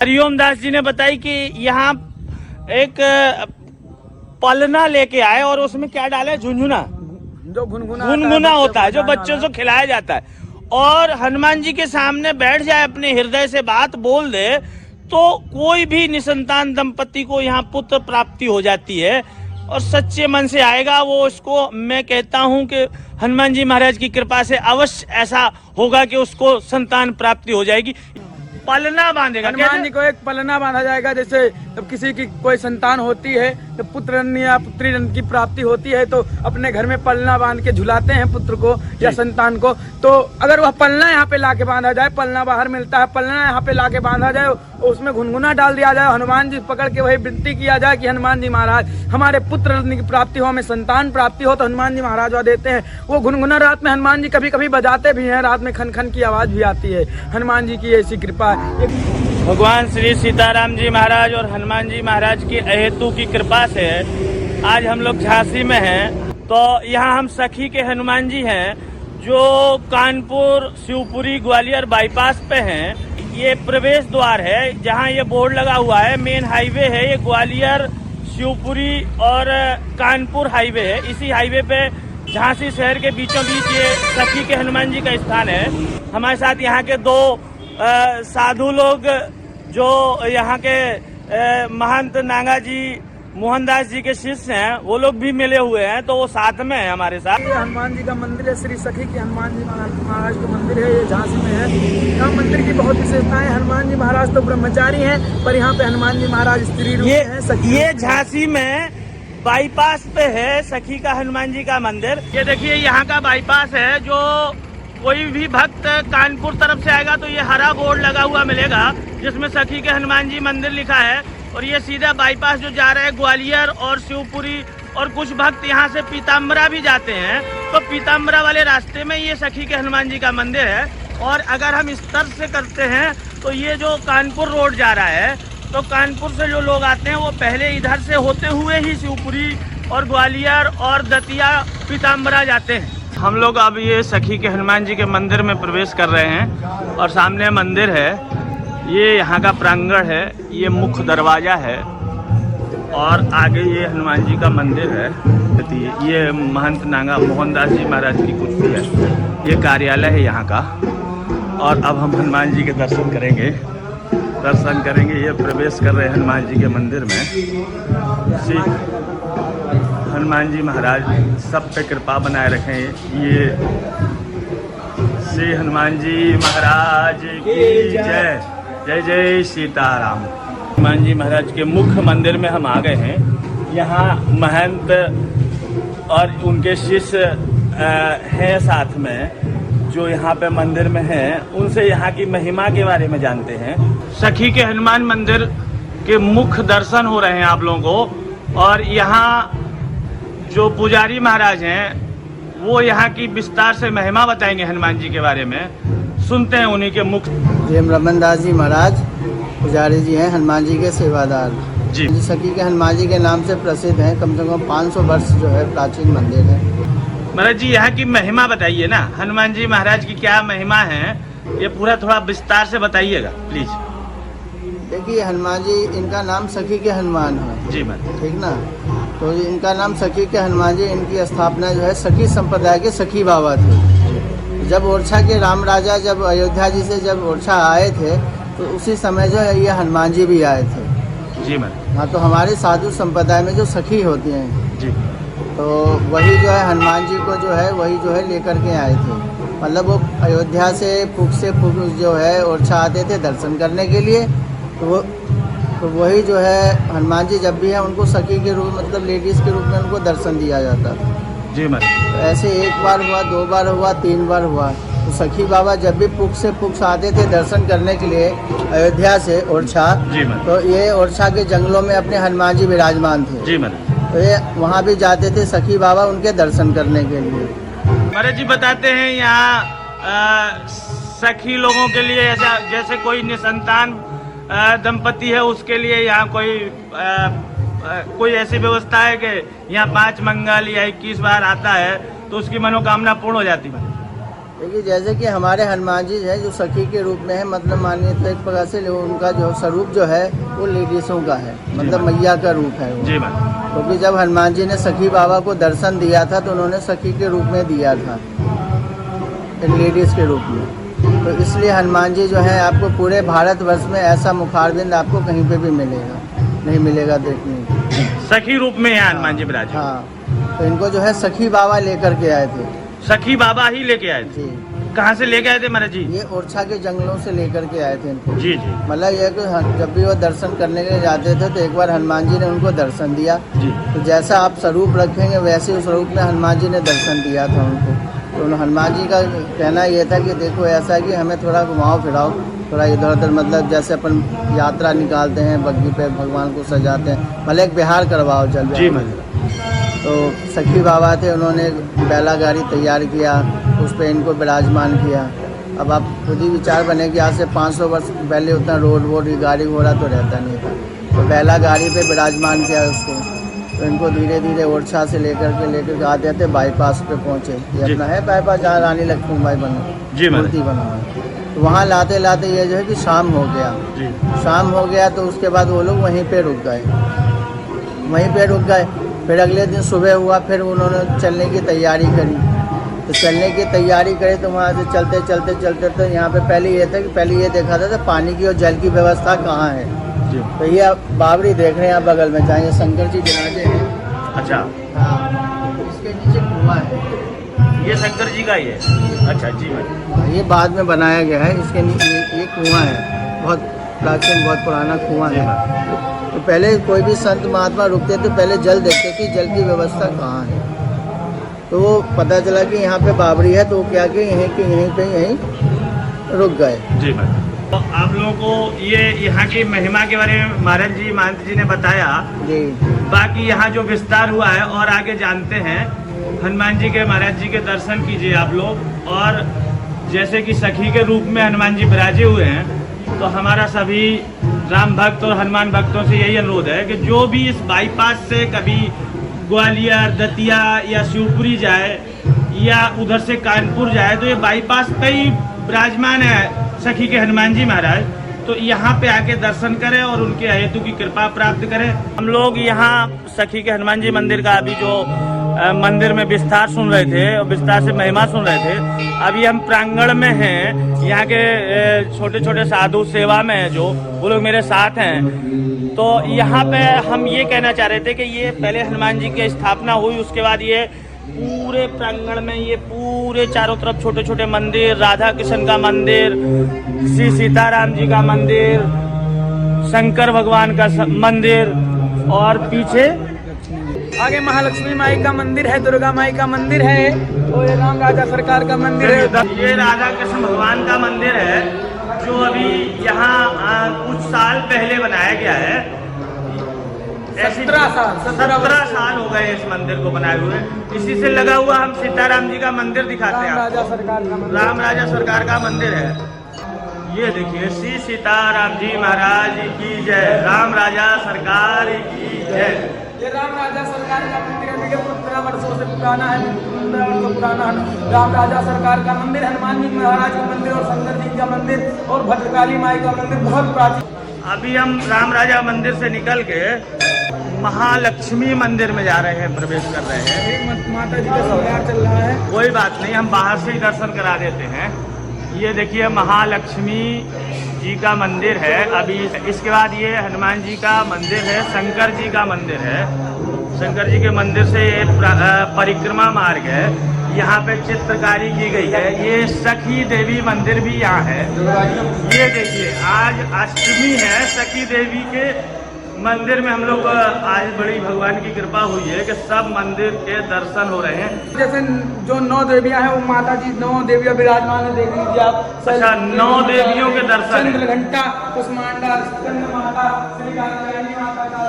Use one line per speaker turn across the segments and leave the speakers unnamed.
हरिओम दास जी ने बताई कि यहाँ एक पलना लेके आए और उसमें क्या डाले, झुनझुना,
जो
गुनगुना होता है, जो बच्चों से खिलाया जाता है, और हनुमान जी के सामने बैठ जाए, अपने हृदय से बात बोल दे, तो कोई भी निसंतान दंपति को यहाँ पुत्र प्राप्ति हो जाती है और सच्चे मन से आएगा वो। उसको मैं कहता हूँ कि हनुमान जी महाराज की कृपा से अवश्य ऐसा होगा कि उसको संतान प्राप्ति हो जाएगी। पलना बांधेगा,
हनुमान जी को एक पलना बांधा जाएगा। जैसे जब किसी की कोई संतान होती है तो पुत्र या पुत्री की प्राप्ति होती है तो अपने घर में पलना बांध के झुलाते हैं पुत्र को या संतान को। तो अगर वह पलना यहाँ पे लाके बांधा जाए, पलना बाहर मिलता है, पलना यहाँ पे लाके बांधा जाए, उसमें गुनगुना डाल दिया जाए, हनुमान जी पकड़ के वही विनती किया जाए कि हनुमान जी महाराज हमारे पुत्र की प्राप्ति हो, हमें संतान प्राप्ति हो, तो हनुमान जी महाराज वह देते हैं। वो गुनगुना रात में हनुमान जी कभी कभी बजाते भी हैं, रात में खन खन की आवाज भी आती है। हनुमान जी की ऐसी कृपा है।
भगवान श्री सीताराम जी महाराज और हनुमान जी महाराज की अहेतु की कृपा से आज हम लोग झांसी में हैं। तो यहाँ हम सखी के हनुमान जी हैं जो कानपुर शिवपुरी ग्वालियर बाईपास पे हैं। ये प्रवेश द्वार है जहाँ ये बोर्ड लगा हुआ है। मेन हाईवे है ये, ग्वालियर शिवपुरी और कानपुर हाईवे है। इसी हाईवे पे झांसी शहर के बीचों बीच ये सखी के हनुमान जी का स्थान है। हमारे साथ यहाँ के दो साधु लोग जो यहाँ के महंत नागा जी मोहनदास जी के शिष्य हैं, वो लोग भी मिले हुए हैं, तो वो साथ में है हमारे साथ।
ये हनुमान जी का मंदिर है, श्री सखी के हनुमान जी महाराज का मंदिर है, ये झांसी में है। यहाँ मंदिर की बहुत विशेषताएं। हनुमान जी महाराज तो ब्रह्मचारी हैं, पर यहाँ पे हनुमान जी महाराज स्त्री रूप में हैं।
ये झांसी में बाईपास पे है सखी का हनुमान जी का मंदिर। ये देखिए यहाँ का बाईपास है। जो कोई भी भक्त कानपुर तरफ से आएगा तो ये हरा बोर्ड लगा हुआ मिलेगा जिसमें सखी के हनुमान जी मंदिर लिखा है, और ये सीधा बाईपास जो जा रहा है ग्वालियर और शिवपुरी, और कुछ भक्त यहाँ से पीताम्बरा भी जाते हैं, तो पीताम्बरा वाले रास्ते में ये सखी के हनुमान जी का मंदिर है। और अगर हम इस तरफ से करते हैं तो ये जो कानपुर रोड जा रहा है, तो कानपुर से जो लोग आते हैं वो पहले इधर से होते हुए ही शिवपुरी और ग्वालियर और दतिया पीताम्बरा जाते हैं। हम लोग अब ये सखी के हनुमान जी के मंदिर में प्रवेश कर रहे हैं और सामने मंदिर है। ये यहाँ का प्रांगण है, ये मुख्य दरवाजा है और आगे ये हनुमान जी का मंदिर है। ये महंत नागा मोहनदास जी महाराज की कुर्सी है, ये कार्यालय है यहाँ का। और अब हम हनुमान जी के दर्शन करेंगे। ये प्रवेश कर रहे हैं हनुमान जी के मंदिर में। श्री हनुमान जी महाराज सब पे कृपा बनाए रखें। ये श्री हनुमान जी महाराज की जय। जय जय सीताराम। हनुमान जी महाराज के मुख्य मंदिर में हम आ गए हैं। यहाँ महंत और उनके शिष्य हैं साथ में, जो यहाँ पे मंदिर में हैं। उनसे यहाँ की महिमा के बारे में जानते हैं। सखी के हनुमान मंदिर के मुख्य दर्शन हो रहे हैं आप लोगों को, और यहाँ जो पुजारी महाराज हैं वो यहाँ की विस्तार से महिमा बताएंगे हनुमान जी के बारे में। सुनते हैं उन्हीं के मुख।
प्रेम रमन दास जी महाराज पुजारी जी हैं, हनुमान जी के सेवादार
जी।
सखी के हनुमान जी के नाम से प्रसिद्ध हैं। कम से कम 500 वर्ष जो है प्राचीन मंदिर है।
महाराज जी यहाँ की महिमा बताइए ना, हनुमान जी महाराज की क्या महिमा है, ये पूरा थोड़ा विस्तार से बताइएगा प्लीज।
देखिए हनुमान जी, इनका नाम सखी के हनुमान है
जी महाराज,
ठीक ना। तो इनका नाम सखी के हनुमान जी, इनकी स्थापना जो है सखी संप्रदाय के सखी बाबा थे। जब ओरछा के राम राजा जब अयोध्या जी से जब ओरछा आए थे तो उसी समय जो है ये हनुमान जी भी आए थे
जी महाराज।
हाँ, तो हमारे साधु संप्रदाय में जो सखी होती हैं
जी,
तो वही जो है हनुमान जी को जो है वही जो है लेकर के आए थे। मतलब वो अयोध्या से फूक जो है ओरछा आते थे दर्शन करने के लिए। तो वही जो है हनुमान जी जब भी है उनको सखी के रूप, मतलब लेडीज़ के रूप में उनको दर्शन दिया जाता था
जी महाराज।
तो ऐसे एक बार हुआ, 2 बार हुआ, 3 बार हुआ। तो सखी बाबा जब भी फूक आते थे दर्शन करने के लिए अयोध्या से ओरछा, तो ये ओरछा के जंगलों में अपने हनुमान जी विराजमान थे
जी महाराज।
तो ये वहाँ भी जाते थे सखी बाबा उनके दर्शन करने के लिए।
महाराज जी बताते हैं यहाँ सखी लोगों के लिए ऐसा, जैसे कोई निसंतान दंपति है उसके लिए यहाँ कोई ऐसी व्यवस्था है कि यहाँ 5 मंगल या 21 बार आता है तो उसकी मनोकामना पूर्ण हो जाती है?
देखिए जैसे कि हमारे हनुमान जी है जो सखी के रूप में है, मतलब मानिए तो एक प्रकार से उनका जो स्वरूप जो है वो लेडीसों का है, मतलब मैया का रूप है वो।
जी मैम।
क्योंकि जब हनुमान जी ने सखी बाबा को दर्शन दिया था तो उन्होंने सखी के रूप में दिया था, एक लेडीज़ के रूप में। तो इसलिए हनुमान जी जो है आपको पूरे भारतवर्ष में ऐसा मुखारबिंद आपको कहीं पे भी मिलेगा, नहीं मिलेगा देखने को।
सखी रूप में है हनुमान जी विराजे।
हाँ, तो इनको जो है सखी बाबा लेकर के आए थे।
सखी बाबा ही लेके आए थे?
जी।
कहाँ से लेके आए थे महाराज जी?
ये ओरछा के जंगलों से लेकर के आए थे इनको।
जी जी।
मतलब ये कि जब भी वो दर्शन करने के लिए जाते थे तो एक बार हनुमान जी ने उनको दर्शन दिया।
जी।
तो जैसा आप स्वरूप रखेंगे वैसे उस स्वरूप में हनुमान जी ने दर्शन दिया था उनको। तो हनुमान जी का कहना ये था कि देखो ऐसा कि हमें थोड़ा घुमाओ फिराओ, थोड़ा इधर उधर, मतलब जैसे अपन यात्रा निकालते हैं बग्गी पे भगवान को सजाते हैं, भले एक बिहार करवाओ जल।
जी।
तो सखी बाबा थे, उन्होंने बैला गाड़ी तैयार किया, उस पर इनको विराजमान किया। अब आप खुद ही विचार बने कि आज से 500 वर्ष पहले उतना रोड गाड़ी घोड़ा तो रहता नहीं था, तो बैला गाड़ी पे विराजमान किया उसको। तो इनको धीरे धीरे ओरछा से लेकर आते थे, बाईपास पे पहुँचे। ये अपना है बाईपास जहाँ रानी लक्ष्मीबाई
जी
मूर्ति बना हुआ है। तो वहाँ लाते लाते ये जो है कि शाम हो गया।
जी।
शाम हो गया तो उसके बाद वो लोग वहीं पे रुक गए। फिर अगले दिन सुबह हुआ, फिर उन्होंने चलने की तैयारी करी। तो चलने की तैयारी करी तो वहाँ से चलते तो यहाँ पे पहले ये था कि पहले ये देखा था तो पानी की और जल की व्यवस्था कहाँ है।
जी।
तो ये आप बावड़ी देख रहे हैं, आप बगल में चाहिए शंकर जी विराजे हैं।
अच्छा।
हाँ, तो इसके नीचे कुआं है,
ये शंकर जी का ही है? अच्छा जी मैम।
ये बाद में बनाया गया है। इसके नीचे ये कुआं है, बहुत प्राचीन बहुत पुराना कुआं है। तो पहले कोई भी संत महात्मा रुकते थे, पहले जल देखते कि जल की व्यवस्था कहाँ है। तो वो पता चला कि यहाँ पे बावड़ी है, तो वो क्या कि यहीं रुक गए।
जी मैम। तो आप लोगों को ये यहाँ की महिमा के बारे में महाराज जी महंत जी ने बताया
जी।
बाकी यहाँ जो विस्तार हुआ है और आगे जानते हैं। हनुमान जी के, महाराज जी के दर्शन कीजिए आप लोग। और जैसे कि सखी के रूप में हनुमान जी विराजे हुए हैं, तो हमारा सभी राम भक्त और हनुमान भक्तों से यही अनुरोध है कि जो भी इस बाईपास से कभी ग्वालियर, दतिया या शिवपुरी जाए या उधर से कानपुर जाए, तो ये बाईपास पे ही विराजमान है सखी के हनुमान जी महाराज। तो यहाँ पे आके दर्शन करें और उनके हेतु की कृपा प्राप्त करें। हम लोग यहाँ सखी के हनुमान जी मंदिर का अभी जो मंदिर में विस्तार सुन रहे थे और विस्तार से महिमा सुन रहे थे। अभी हम प्रांगण में हैं, यहाँ के छोटे छोटे साधु सेवा में हैं, जो वो लोग मेरे साथ हैं। तो यहाँ पे हम ये कहना चाह रहे थे कि ये पहले हनुमान जी की स्थापना हुई, उसके बाद ये पूरे प्रांगण में ये पूरे चारों तरफ छोटे छोटे मंदिर, राधा कृष्ण का मंदिर, श्री सीताराम जी का मंदिर, शंकर भगवान का मंदिर, और पीछे
आगे महालक्ष्मी माई का मंदिर है, दुर्गा माई का मंदिर है, और ये राम राजा सरकार का मंदिर है।
ये राधा कृष्ण भगवान का मंदिर है जो अभी यहाँ कुछ साल पहले बनाया गया है।
17
साल हो गए इस मंदिर को बनाए हुए। इसी से लगा हुआ हम सीताराम जी का मंदिर दिखाते हैं।
राम राजा सरकार का मंदिर,
राम राजा सरकार का मंदिर है। ये देखिए, श्री सीताराम जी महाराज की जय, राम राजा सरकार की जय।
ये राम राजा सरकार का मंदिर है, 15 वर्षों से पुराना है, 15 वर्षों पुराना राम राजा सरकार का मंदिर, हनुमान जी महाराज का मंदिर और शंकर जी का मंदिर और भद्रकाली माई का मंदिर बहुत प्राचीन।
अभी हम राम राजा मंदिर से निकल के महालक्ष्मी मंदिर में जा रहे हैं, प्रवेश कर रहे हैं।
माता जी का श्रृंगार चल रहा है।
कोई बात नहीं, हम बाहर से ही दर्शन करा देते हैं। ये देखिए महालक्ष्मी जी का मंदिर है। अभी इसके बाद ये हनुमान जी का मंदिर है, शंकर जी का मंदिर है। शंकर जी के मंदिर से ये परिक्रमा मार्ग है, यहाँ पे चित्रकारी की गई है। ये सखी देवी मंदिर भी यहाँ है। ये देखिए, आज अष्टमी है, सखी देवी के मंदिर में हम लोग आज बड़ी भगवान की कृपा हुई है कि सब मंदिर के दर्शन हो रहे हैं।
जैसे जो 9 देवियां हैं, वो माता जी 9 देवियां विराजमान है, देख लीजिए आप।
अच्छा, 9 देवियों के दर्शन है।
घंटा, कुष्मांडा, स्कंद माता, श्री कात्यायनी माता का,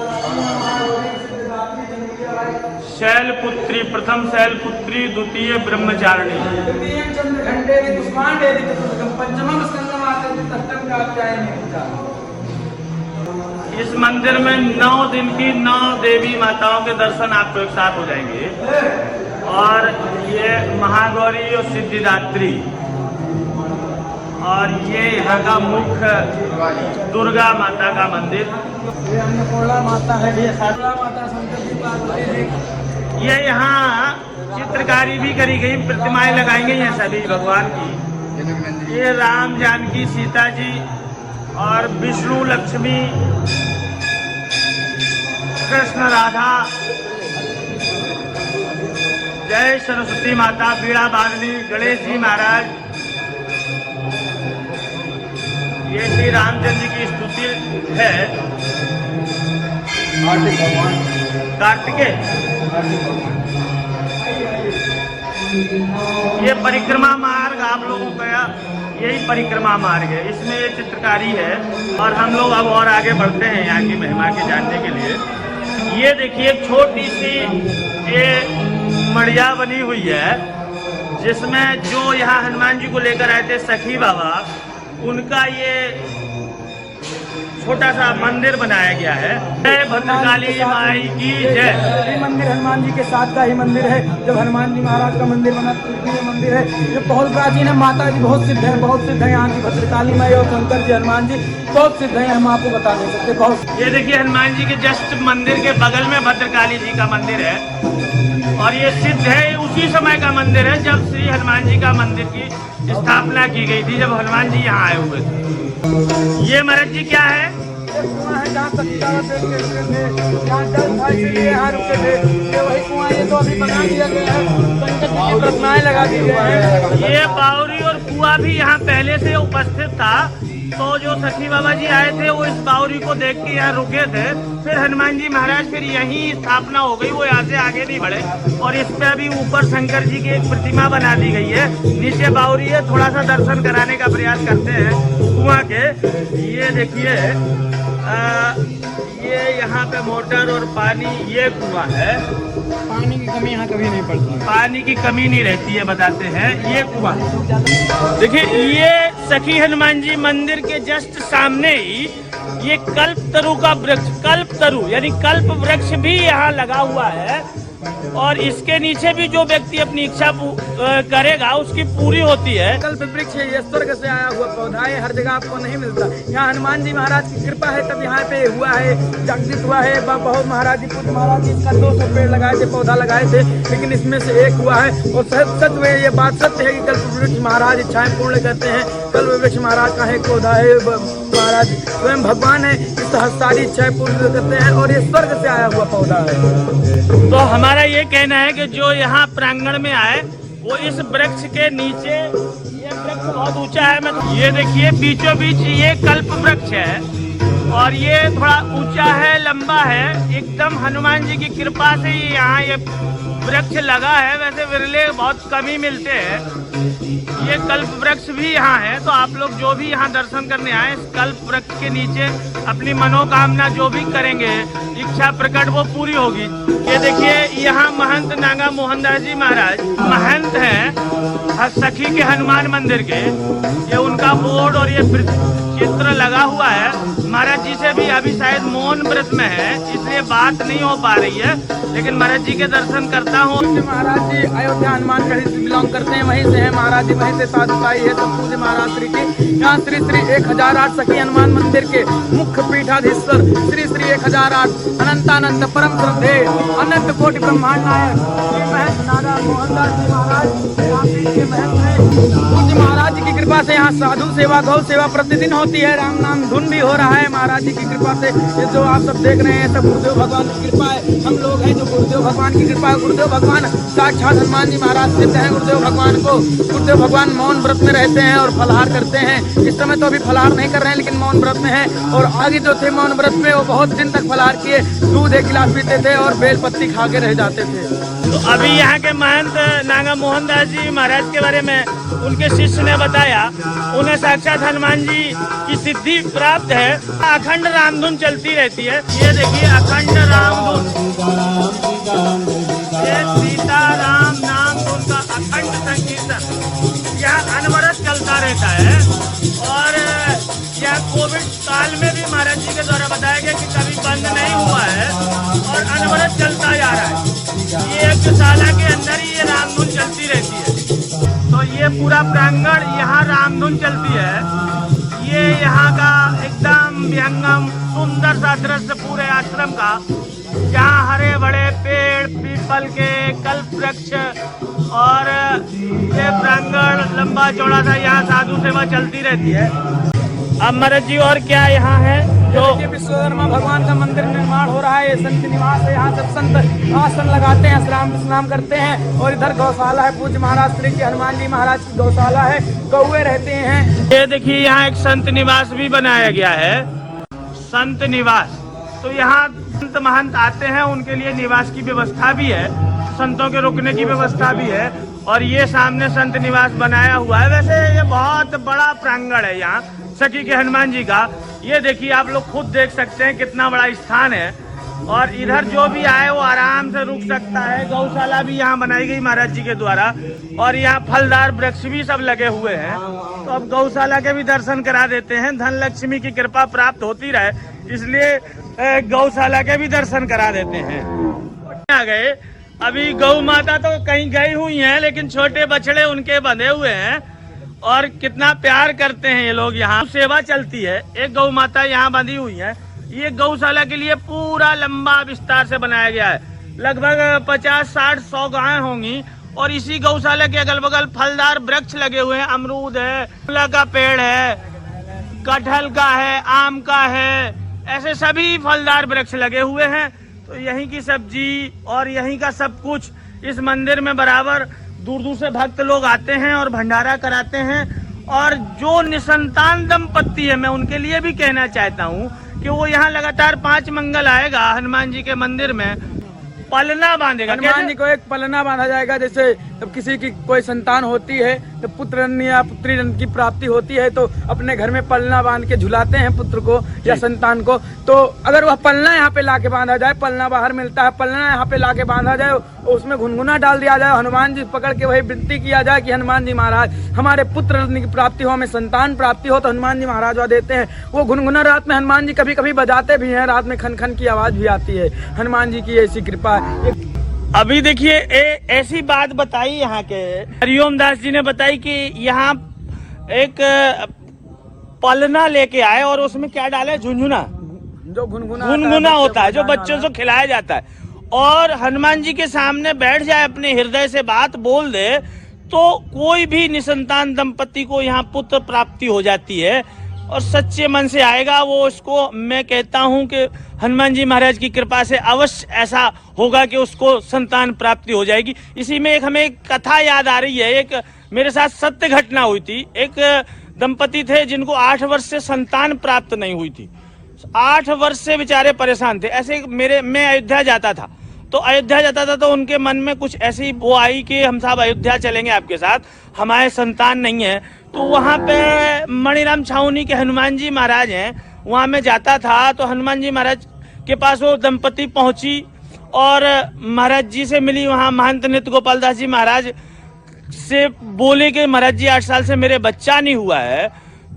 शैलपुत्री, प्रथम शैलपुत्री, द्वितीय ब्रह्मचारिणी,
तृतीय चंद्र घंटे, कुष्मांडे, पंचमम स्कंद माता, सप्तम कात्यायनी।
इस मंदिर में 9 दिन की 9 देवी माताओं के दर्शन आपको एक साथ हो जाएंगे। और ये महागौरी और सिद्धिदात्री और ये यहाँ का मुख्य दुर्गा माता का मंदिर।
ये अन्नपूर्णा माता है, ये अन्नपूर्णा माता शंकर जी पार्वती जी।
ये यहाँ चित्रकारी भी करी गई, प्रतिमाएं लगाई गई हैं सभी भगवान की। ये राम जानकी सीता जी और विष्णु लक्ष्मी कृष्ण राधा, जय सरस्वती माता, बीड़ा बादली, गणेश जी महाराज। ये श्री रामचंद्र जी की स्तुति है। कार्तिकेय ये परिक्रमा मार्ग आप लोगों का यही परिक्रमा मार्ग है, इसमें ये चित्रकारी है। और हम लोग अब और आगे बढ़ते हैं यहाँ की महिमा के जानने के लिए। ये देखिए छोटी सी ये मड़िया बनी हुई है, जिसमें जो यहाँ हनुमान जी को लेकर आए थे सखी बाबा, उनका ये छोटा सा मंदिर बनाया गया है। जय भद्रकाली माई की जय।
ये मंदिर हनुमान जी के साथ का ही मंदिर है। जब हनुमान जी महाराज का मंदिर बना तो ये मंदिर है, ये बहुत प्राचीन है। माता जी बहुत सिद्ध है, बहुत सिद्ध है यहाँ की भद्रकाली माई और शंकर जी हनुमान जी बहुत सिद्ध है, हम आपको बता नहीं सकते। बहुत
ये देखिए हनुमान जी के जस्ट मंदिर के बगल में भद्रकाली जी का मंदिर है, और ये सिद्ध है उसी समय का मंदिर है जब श्री हनुमान जी का मंदिर की स्थापना की गई थी, जब हनुमान जी यहाँ आए हुए थे। ये महाराज जी क्या है?
कुआं है जहाँ जल था इसलिए यहाँ रुके थे। ये वही कुआं, ये तो अभी बना दिया गया है, शंकर जी की प्रतिमाएं लगा दी गई है।
ये बावरी और कुआं भी यहाँ पहले से उपस्थित था। तो जो सखी बाबा जी आए थे वो इस बावरी को देख के यहाँ रुके थे। फिर हनुमान जी महाराज फिर यहीं स्थापना हो गई, वो यहाँ से आगे नहीं बढ़े। और इस पे अभी ऊपर शंकर जी की एक प्रतिमा बना दी गई है, नीचे बावरी है। थोड़ा सा दर्शन कराने का प्रयास करते हैं कुआं के। ये देखिए ये यहाँ पे मोटर और पानी, ये कुआं है।
पानी की कमी यहाँ कभी नहीं पड़ती,
पानी की कमी नहीं रहती है बताते हैं। ये कुआं देखिए, ये सखी हनुमान जी मंदिर के जस्ट सामने ही ये कल्पतरु का वृक्ष, कल्पतरु यानी कल्प वृक्ष भी यहाँ लगा हुआ है। और इसके नीचे भी जो व्यक्ति अपनी इच्छा करेगा उसकी पूरी होती है।
कल्प वृक्ष है, ये स्वर्ग से आया हुआ पौधा है, हर जगह आपको नहीं मिलता। यहाँ हनुमान जी महाराज की कृपा है तब यहाँ पे हुआ है, जागृत हुआ है। बहुत महाराज जी, पूज्य महाराज जी इसका 200 पेड़ लगाए थे, पौधा लगाए थे, लेकिन इसमें से एक हुआ है। और सच में ये बात सत्य है कि कल्प वृक्ष महाराज इच्छाएं पूर्ण करते हैं। कल्प वृक्ष महाराज का एक पौधा है, महाराज स्वयं भगवान है, इस सारी इच्छाएं पूर्ण करते हैं। और ये स्वर्ग से आया हुआ पौधा है।
तो हमारा ये कहना है कि जो यहाँ प्रांगण में आए वो इस वृक्ष के नीचे, ये वृक्ष बहुत ऊंचा है। मैं ये देखिए बीचों बीच ये कल्प वृक्ष है, और ये थोड़ा ऊंचा है, लंबा है। एकदम हनुमान जी की कृपा से ही यहाँ ये वृक्ष लगा है। वैसे विरले बहुत कम ही मिलते हैं। ये कल्प वृक्ष भी यहाँ है। तो आप लोग जो भी यहाँ दर्शन करने आए, इस कल्प वृक्ष के नीचे अपनी मनोकामना जो भी करेंगे, इच्छा प्रकट वो पूरी होगी। ये देखिए यहाँ महंत नागा मोहनदास जी महाराज महंत हैं सखी के हनुमान मंदिर के। ये उनका बोर्ड और ये चित्र लगा हुआ है। महाराज जी से भी अभी शायद मौन व्रत में है, इसलिए बात नहीं हो पा रही है, लेकिन महाराज जी के दर्शन करता हूँ।
महाराज जी अयोध्या हनुमानगढ़ी से बिलोंग करते हैं, वहीं से हैं महाराज जी, वहीं से साधुताई है सब पूज्य महाराज श्री की। यहाँ श्री श्री 1008 सखी हनुमान मंदिर के मुख्य पीठाधीश्वर श्री श्री 1008 अनंतानंद परम श्रद्धे अनंत कोटि ब्रह्मांड नायक महंत नागा मोहनदास जी महाराज पूज्य महाराज जी की कृपा से यहाँ साधु सेवा, गौ सेवा प्रतिदिन होती है। राम नाम धुन भी हो रहा है महाराज जी की कृपा से। ये जो आप सब देख रहे हैं सब गुरुदेव भगवान की कृपा है। हम लोग हैं जो गुरुदेव भगवान की कृपा है। गुरुदेव भगवान साक्षात हनुमान जी महाराज सिद्ध हैं। गुरुदेव भगवान को, गुरुदेव भगवान मौन व्रत में रहते हैं और फलाहार करते हैं। इस समय तो अभी फलाहार नहीं कर रहे हैं, लेकिन मौन व्रत में है। और आगे जो थे मौन व्रत में वो बहुत दिन तक फलाहार किए, दूध एक गिलास पीते थे और बेल पत्ती खा के रह जाते थे।
तो अभी यहाँ के महंत नागा मोहनदास जी महाराज के बारे में उनके शिष्य ने बताया, उन्हें साक्षात हनुमान जी की सिद्धि प्राप्त है। अखंड रामधुन चलती रहती है। ये देखिए अखंड रामधुन, ये सीताराम नाम धुन का अखंड संकीर्तन यह अनवरत चलता रहता है। और यह कोविड काल में भी महाराज जी के द्वारा बताया गया कि कभी बंद नहीं हुआ है और अनवरत चलता जा रहा है। ये यज्ञशाला के अंदर ही ये रामधुन चलती रहती है। तो ये पूरा प्रांगण यहाँ रामधुन चलती है। ये यहाँ का एकदम विहंगम सुंदर सा दृश्य पूरे आश्रम का, जहाँ हरे बड़े पेड़, पीपल के कल्प वृक्ष और ये प्रांगण लंबा चौड़ा सा, यहाँ साधु सेवा चलती रहती है। अब महाराज जी और क्या यहाँ है जो
विश्वकर्मा भगवान का मंदिर निर्माण हो रहा है। ये संत निवास है, यहाँ सब संत आसन लगाते हैं, स्नान करते हैं। और इधर गौशाला है, पूज्य महाराज श्री के हनुमान जी महाराज की गौशाला है, गौए रहते हैं।
ये देखिए यहाँ एक संत निवास भी बनाया गया है, संत निवास। तो यहाँ संत महंत आते हैं, उनके लिए निवास की व्यवस्था भी है, संतों के रुकने की व्यवस्था भी है। और ये सामने संत निवास बनाया हुआ है। वैसे ये बहुत बड़ा प्रांगण है यहाँ सखी के हनुमान जी का। ये देखिए, आप लोग खुद देख सकते हैं कितना बड़ा स्थान है। और इधर जो भी आए वो आराम से रुक सकता है। गौशाला भी यहाँ बनाई गई महाराज जी के द्वारा, और यहाँ फलदार वृक्ष भी सब लगे हुए हैं। तो अब गौशाला के भी दर्शन करा देते हैं, धन लक्ष्मी की कृपा प्राप्त होती रहे, इसलिए गौशाला के भी दर्शन करा देते हैं। आ गए, अभी गौ माता तो कहीं गई हुई हैं, लेकिन छोटे बछड़े उनके बंधे हुए हैं और कितना प्यार करते हैं ये लोग। यहाँ सेवा चलती है, एक गौ माता यहाँ बंधी हुई है। ये गौशाला के लिए पूरा लंबा विस्तार से बनाया गया है। लगभग 50, 60, 100 गायें होंगी। और इसी गौशाला के अगल बगल फलदार वृक्ष लगे हुए हैं। अमरूद है, फूला का पेड़ है, कटहल का है, आम का है, ऐसे सभी फलदार वृक्ष लगे हुए हैं। तो यहीं की सब्जी और यहीं का सब कुछ इस मंदिर में बराबर दूर दूर से भक्त लोग आते हैं और भंडारा कराते हैं। और जो निसंतान दंपत्ति है, मैं उनके लिए भी कहना चाहता हूँ कि वो यहाँ लगातार 5 मंगल आएगा हनुमान जी के मंदिर में, पलना बांधेगा।
हनुमान जी को एक पलना बांधा जाएगा। जैसे जब किसी की कोई संतान होती है तो पुत्र या पुत्री की प्राप्ति होती है, तो अपने घर में पलना बांध के झुलाते हैं पुत्र को या संतान को। तो अगर वह पलना यहाँ पे लाके बांधा जाए, पलना बाहर मिलता है, पलना यहाँ पे लाके बांधा जाए, उसमें घुनघुना डाल दिया जाए, हनुमान जी पकड़ के वही विनती किया जाए कि हनुमान जी महाराज हमारे पुत्र की प्राप्ति हो, हमें संतान प्राप्ति हो। तो हनुमान जी महाराज वह देते हैं। वो घुनघुना रात में हनुमान जी कभी कभी बजाते भी हैं, रात में खन खन की आवाज भी आती है। हनुमान जी की ऐसी कृपा है।
अभी देखिए, ऐसी बात बताई यहाँ के हरिओम दास जी ने बताई कि यहाँ एक पलना लेके आए और उसमें क्या डाले, झुनझुना,
जो गुनगुना
होता है, जो बच्चों को खिलाया जाता है। और हनुमान जी के सामने बैठ जाए, अपने हृदय से बात बोल दे, तो कोई भी निसंतान दंपत्ति को यहाँ पुत्र प्राप्ति हो जाती है। और सच्चे मन से आएगा वो, उसको मैं कहता हूँ कि हनुमान जी महाराज की कृपा से अवश्य ऐसा होगा कि उसको संतान प्राप्ति हो जाएगी। इसी में एक हमें कथा याद आ रही है। एक मेरे साथ सत्य घटना हुई थी। एक दंपति थे जिनको 8 वर्ष से संतान प्राप्त नहीं हुई थी। 8 वर्ष से बेचारे परेशान थे। ऐसे मैं अयोध्या जाता था, तो उनके मन में कुछ ऐसी वो आई कि हम साहब अयोध्या चलेंगे आपके साथ, हमारे संतान नहीं है। तो वहाँ पे मणिराम छावनी के हनुमान जी महाराज हैं, वहाँ मैं जाता था। तो हनुमान जी महाराज के पास वो दंपति पहुंची और महाराज जी से मिली। वहाँ महंत नित्य गोपाल दास जी महाराज से बोले कि महाराज जी 8 साल से मेरे बच्चा नहीं हुआ है।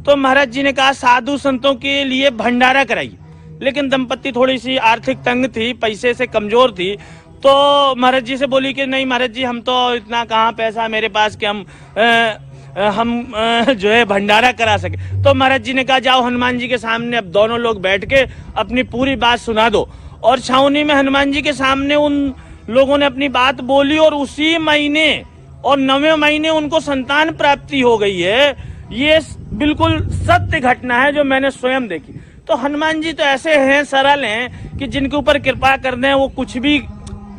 तो महाराज जी ने कहा साधु संतों के लिए भंडारा कराइए। लेकिन दंपत्ति थोड़ी सी आर्थिक तंग थी, पैसे से कमजोर थी। तो महाराज जी से बोली कि नहीं महाराज जी, हम तो इतना कहाँ पैसा मेरे पास कि हम जो है भंडारा करा सके। तो महाराज जी ने कहा जाओ हनुमान जी के सामने अब दोनों लोग बैठ के अपनी पूरी बात सुना दो। और छावनी में हनुमान जी के सामने उन लोगों ने अपनी बात बोली और उसी महीने और 9वें महीने उनको संतान प्राप्ति हो गई है। ये बिल्कुल सत्य घटना है जो मैंने स्वयं देखी। तो हनुमान जी तो ऐसे हैं, सरल हैं कि जिनके ऊपर कृपा कर दें वो कुछ भी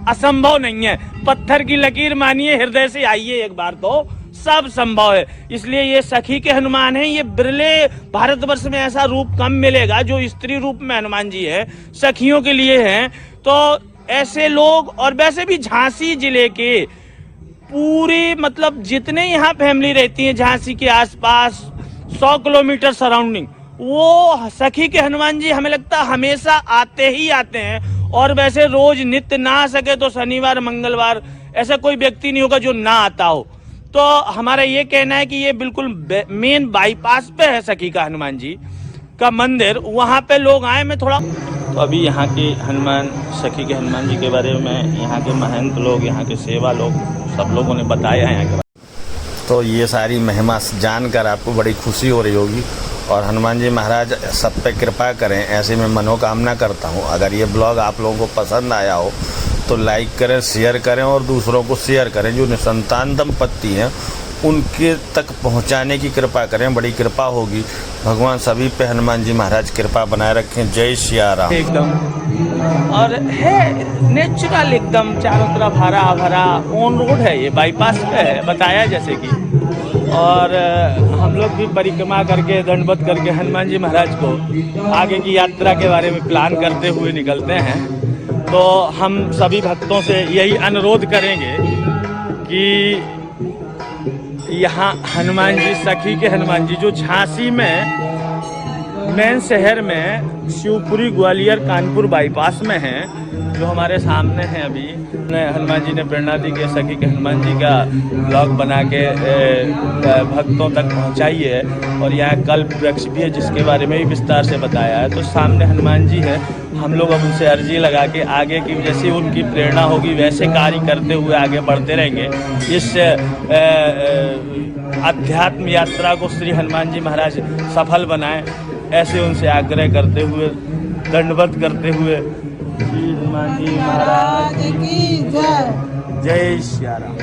असंभव नहीं है। पत्थर की लकीर मानिए, हृदय से आइए एक बार तो सब संभव है। इसलिए ये सखी के हनुमान हैं। ये बिरले भारतवर्ष में ऐसा रूप कम मिलेगा जो स्त्री रूप में हनुमान जी है, सखियों के लिए हैं। तो ऐसे लोग, और वैसे भी झांसी जिले के पूरी मतलब जितने यहाँ फैमिली रहती है झांसी के आसपास 100 किलोमीटर सराउंडिंग, वो सखी के हनुमान जी हमें लगता है हमेशा आते ही आते हैं। और वैसे रोज नित्य ना आ सके तो शनिवार मंगलवार ऐसा कोई व्यक्ति नहीं होगा जो ना आता हो। तो हमारा ये कहना है कि ये बिल्कुल मेन बाईपास पे है सखी का हनुमान जी का मंदिर, वहाँ पे लोग आए। मैं थोड़ा तो अभी यहाँ के हनुमान, सखी के हनुमान जी के बारे में यहाँ के महंत लोग, यहाँ के सेवा लोग, सब लोगों ने बताया है यहाँ के बारे में।
तो ये सारी महिमा जानकर आपको बड़ी खुशी हो रही होगी। और हनुमान जी महाराज सब पे कृपा करें, ऐसे मैं मनोकामना करता हूँ। अगर ये ब्लॉग आप लोगों को पसंद आया हो तो लाइक करें, शेयर करें और दूसरों को शेयर करें। जो निसंतान दंपत्ति हैं उनके तक पहुंचाने की कृपा करें, बड़ी कृपा होगी। भगवान सभी पे हनुमान जी महाराज कृपा बनाए रखें। जय सिया राम।
एकदम और है नेचुरल, एकदम चारों तरफ हरा भरा ऑन रोड है, ये बाईपास पे है बताया जैसे कि। और हम लोग भी परिक्रमा करके दंडवत करके हनुमान जी महाराज को आगे की यात्रा के बारे में प्लान करते हुए निकलते हैं। तो हम सभी भक्तों से यही अनुरोध करेंगे कि यहाँ हनुमान जी, सखी के हनुमान जी जो झांसी में मेन शहर में शिवपुरी, ग्वालियर, कानपुर बाईपास में हैं, जो हमारे सामने हैं अभी। हनुमान जी ने प्रेरणा दी कि सखी के हनुमान जी का ब्लॉग बना के भक्तों तक पहुंचाई है। और यहाँ कल्प वृक्ष भी है जिसके बारे में भी विस्तार से बताया है। तो सामने हनुमान जी है, हम लोग अब उनसे अर्जी लगा के आगे की जैसे उनकी प्रेरणा होगी वैसे कार्य करते हुए आगे बढ़ते रहेंगे। इस अध्यात्म यात्रा को श्री हनुमान जी महाराज सफल बनाएं, ऐसे उनसे आग्रह करते हुए, दंडवत करते हुए श्री हनुमान जी महाराज की जय। जय सिया राम।